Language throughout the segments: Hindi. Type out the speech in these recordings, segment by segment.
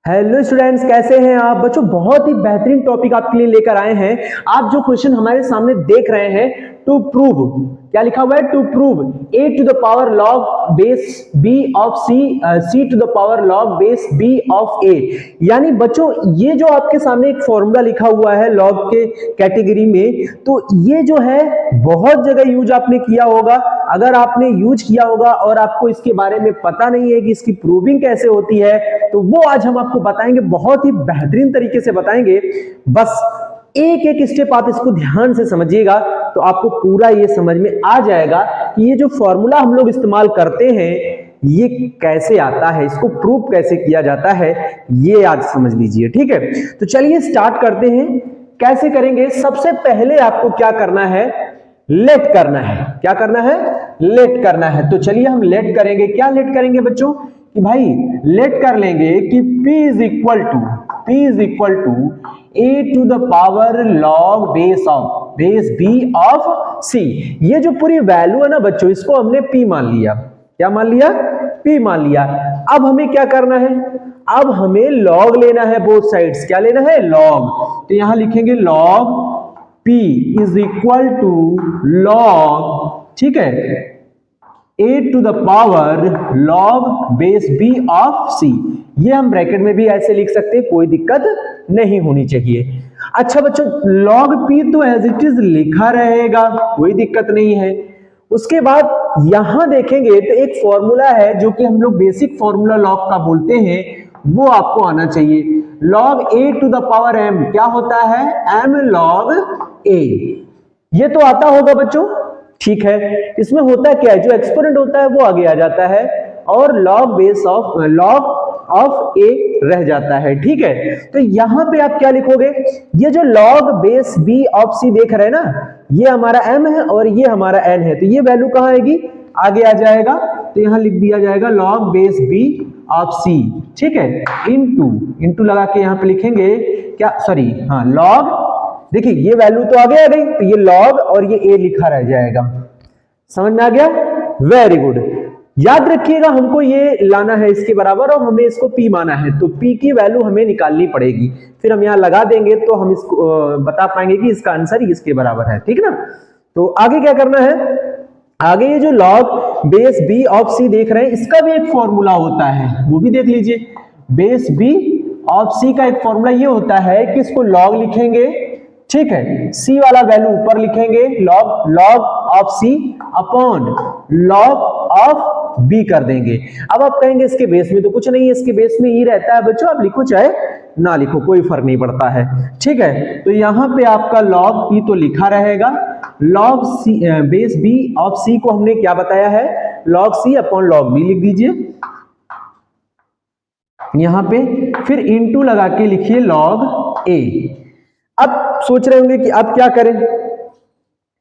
हेलो स्टूडेंट्स, कैसे हैं आप बच्चों। बहुत ही बेहतरीन टॉपिक आपके लिए लेकर आए हैं। आप जो क्वेश्चन हमारे सामने देख रहे हैं, टू प्रूव, क्या लिखा हुआ है, to prove a to the power log base b of c to the power log base b of a। यानी बच्चों ये जो आपके सामने एक फॉर्मूला लिखा हुआ है log के कैटेगरी में, तो ये जो है बहुत जगह यूज आपने किया होगा। अगर आपने यूज किया होगा और आपको इसके बारे में पता नहीं है कि इसकी प्रूविंग कैसे होती है, तो वो आज हम आपको बताएंगे, बहुत ही बेहतरीन तरीके से बताएंगे। बस एक एक स्टेप आप इसको ध्यान से समझिएगा तो आपको पूरा ये समझ में आ जाएगा कि ये जो फॉर्मूला हम लोग इस्तेमाल करते हैं ये कैसे आता है, इसको प्रूव कैसे किया जाता है, ये आज समझ लीजिए। ठीक है, तो चलिए स्टार्ट करते हैं। कैसे करेंगे, सबसे पहले आपको क्या करना है, लेट करना है। क्या करना है, लेट करना है। तो चलिए हम लेट करेंगे। क्या लेट करेंगे बच्चों कि भाई लेट कर लेंगे कि p is equal to a to the power log base b of c। ये जो पूरी वैल्यू है ना बच्चों, इसको हमने p मान लिया। क्या मान लिया, p मान लिया। अब हमें क्या करना है, अब हमें log लेना है बोथ साइड्स। क्या लेना है, log। तो यहां लिखेंगे log p is equal to log, ठीक है, a to the power log base b of c। ये हम ब्रैकेट में भी ऐसे लिख सकते हैं, कोई दिक्कत नहीं होनी चाहिए। अच्छा बच्चों, log p तो एज इट इज लिखा रहेगा, कोई दिक्कत नहीं है। उसके बाद यहां देखेंगे तो एक फॉर्मूला है जो कि हम लोग बेसिक फॉर्मूला log का बोलते हैं, वो आपको आना चाहिए। log a to the power m क्या होता है, m log a। ये तो आता होगा बच्चों, ठीक है। इसमें होता क्या है, जो एक्सपोनेंट होता है वो आगे आ जाता है और log ऑफ a रह जाता है। ठीक है, तो यहां पे आप क्या लिखोगे, ये जो log base b of c देख रहे हैं ना, ये हमारा m है और ये हमारा n है, तो ये वैल्यू कहां आएगी, आगे आ जाएगा। तो यहां लिख दिया जाएगा log base b of c, ठीक है, इनटू लगा के यहां पे लिखेंगे क्या, सॉरी हाँ, log, देखिए ये वैल्यू तो आगे आ गई, तो ये log और ये a लिखा रह जाएगा। समझ में आ गया, वेरी गुड। याद रखिएगा हमको ये लाना है इसके बराबर और हमें इसको p माना है, तो p की वैल्यू हमें निकालनी पड़ेगी। फिर हम यहां लगा देंगे तो हम इसको बता पाएंगे कि इसका आंसर इसके बराबर है, ठीक ना। तो आगे क्या करना है, आगे ये जो log base b of c देख रहे हैं, इसका भी एक फॉर्मूला होता है, वो भी देख लीजिए। बेस b ऑफ c का एक फॉर्मूला ये होता है कि इसको log लिखेंगे, ठीक है, c वाला वैल्यू ऊपर लिखेंगे, log of c upon log of b कर देंगे। अब आप कहेंगे इसके बेस में तो कुछ नहीं है, इसके बेस में ही रहता है बच्चों, आप लिखो चाहे ना लिखो, कोई फर्क नहीं पड़ता है। ठीक है, तो यहां पे आपका log p तो लिखा रहेगा, log c base b of c को हमने क्या बताया है, log c upon log b लिख दीजिए यहां पे, फिर इनटू लगा के लिखिए log a। अब सोच रहे होंगे कि अब क्या करें,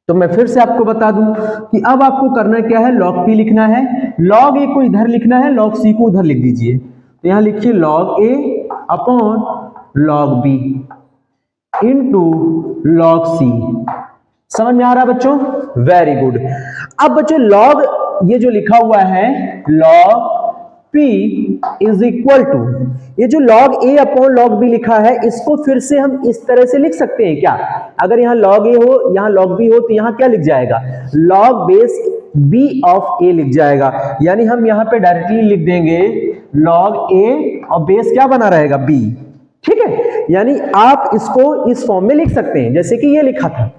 तो मैं फिर से आपको बता दूं कि अब आपको करना क्या है, log p लिखना है, log a को इधर लिखना है, log c को उधर लिख दीजिए। तो यहां लिखिए log a upon log b into log c। समझ में आ रहा है बच्चों, वेरी गुड। अब बच्चों log ये जो लिखा हुआ है log p is equal to, ये जो log a upon log b लिखा है, इसको फिर से हम इस तरह से लिख सकते हैं क्या, अगर यहाँ log a हो यहाँ log b हो तो यहाँ क्या लिख जाएगा, log base b of a लिख जाएगा। यानी हम यहाँ पे डायरेक्टली लिख देंगे log a और बेस क्या बना रहेगा, b। ठीक है, यानी आप इसको इस फॉर्म में लिख सकते हैं जैसे कि ये लिखा था।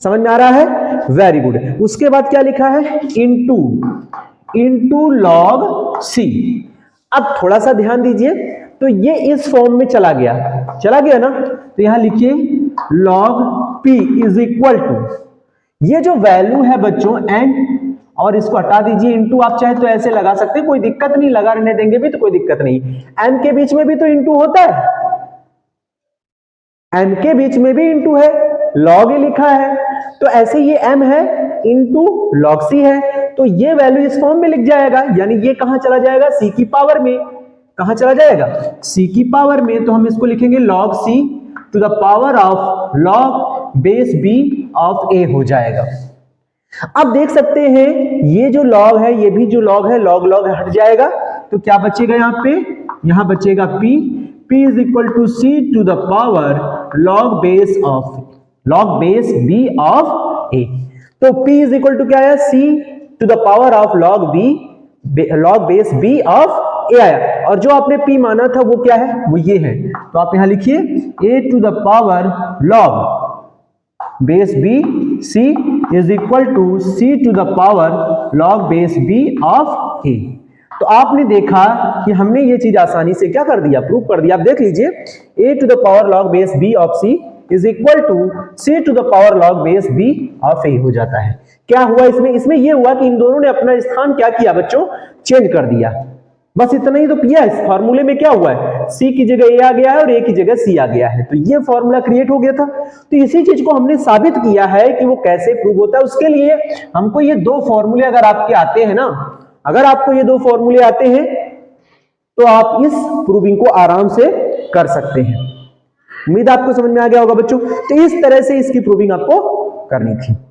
समझ में आ रहा है, वेरी गुड। उसके बाद क्या लिखा है, इनटू log c। अब थोड़ा सा ध्यान दीजिए, तो ये इस फॉर्म में चला गया ना, तो यहां लिखिए log p is equal to, ये जो वैल्यू है बच्चों n, और इसको हटा दीजिए, इनटू आप चाहे तो ऐसे लगा सकते हैं, कोई दिक्कत नहीं, लगा रहने देंगे भी तो कोई दिक्कत नहीं। m के बीच में भी तो इनटू होता है, m के बीच में भी इनटू है, log a लिखा है, तो ऐसे ये m है इनटू log c है, तो ये वैल्यू इस फॉर्म में लिख जाएगा। यानी ये कहां चला जाएगा, c की पावर में। कहां चला जाएगा, c की पावर में। तो हम इसको लिखेंगे log c to the power of log base b of a हो जाएगा। अब देख सकते हैं ये जो log है, ये भी जो log है, log हट जाएगा, तो क्या बचेगा यहाँ पे, यहां बचेगा p, p is equal to c to the power log base b of a। तो p इज इक्वल टू क्या है, c to the power of log base b of a आया, और जो आपने p माना था वो क्या है, वो ये है। तो आप यहां लिखिए a to the power log base b c is equal to c to the power log base b of a। तो आपने देखा कि हमने ये चीज आसानी से क्या कर दिया, प्रूव कर दिया। आप देख लीजिए a to the power log base b of c is equal to c to the power log base b of a हो जाता है। क्या हुआ इसमें ये हुआ कि इन दोनों ने अपना स्थान क्या किया बच्चों, चेंज कर दिया। बस इतना ही तो किया। इस फॉर्मूले में क्या हुआ है, c की जगह a आ गया है और a की जगह c आ गया है, तो ये फॉर्मूला क्रिएट हो गया था। तो इसी चीज को हमने साबित किया है कि वो कैसे प्रूव होता है। उसके लिए हमको ये दो फॉर्मूले अगर आपके आते हैं ना, अगर आपको ये दो फॉर्मूले आते हैं तो आप इस प्रूविंग को आराम से कर सकते हैं। उम्मीद आपको समझ में आ गया होगा बच्चों। तो इस तरह से इसकी प्रूविंग आपको करनी थी।